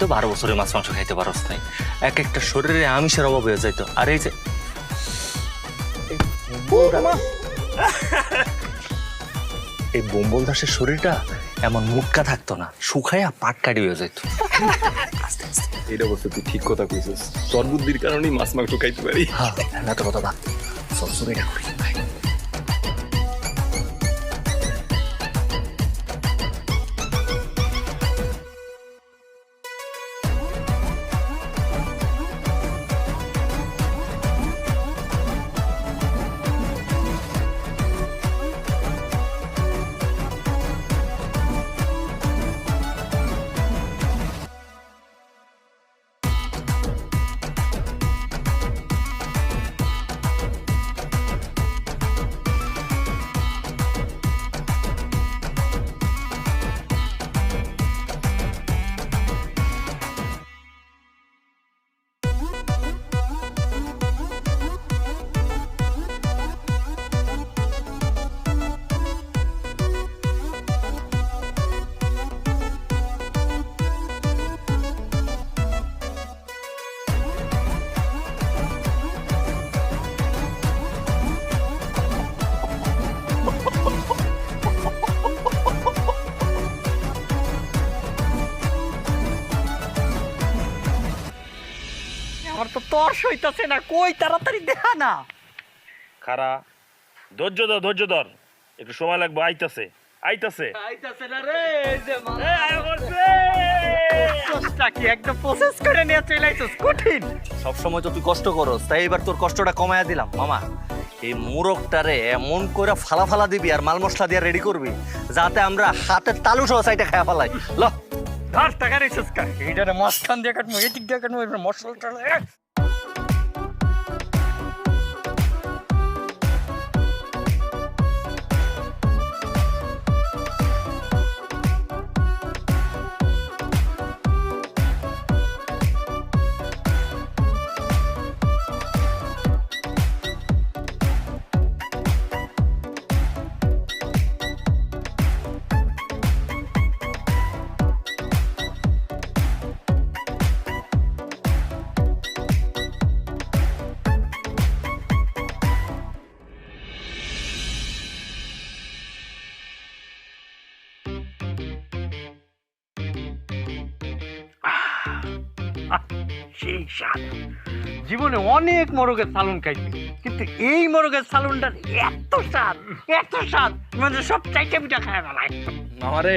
তো 12 বছরে মাছ মাংস খাইতে পারস নাই, এক একটা শরীরে আমিষের অভাব হয়ে যাইতো। আর এই যে এই বোম্বল দাসের শরীরটা এমন মুটকা থাকতো না, শুকাইয়া পাটকাটি হয়ে যেত। এটা অবশ্য তুই ঠিক কথা কইছিস, তোর বুদ্ধির কারণেই মাছ মাংস খাইতে পারি। হ্যাঁ না তো কথা বাদ, সব এটা করি। আমার তো তর্স হইতাছে না, কই তাড়াতাড়ি দেখা না। খারা, ধৈর্য ধর, একটু সময় লাগবে। আইতাছে আইতাছে না রে, এই যে কষ্টটা কি একদম প্রসেস করে নিয়ে চলে আইছস, কঠিন। সবসময় তো তুই কষ্ট করস, তাই এবার তোর কষ্টটা কমায়া দিলাম। মামা, এই মুরগটারে এমন করে ফালা ফালা দিবি আর মাল মশলা দিয়ে রেডি করবি যাতে আমরা হাতের তালু সহ সাইডে খায়া ফালাই। ল ধর টাকা রেছস কা, এইটারে মাঝখান দিয়ে কাটমু, এদিক দিয়ে কাটমু, এবার মশলাটা সেই স্বাদ। জীবনে অনেক মোরগের সালুন খাইছি, কিন্তু এই মোরগের সালুনটার এত স্বাদ, মানে সব চাইটা পিঠা খায় বেলায়। আমারে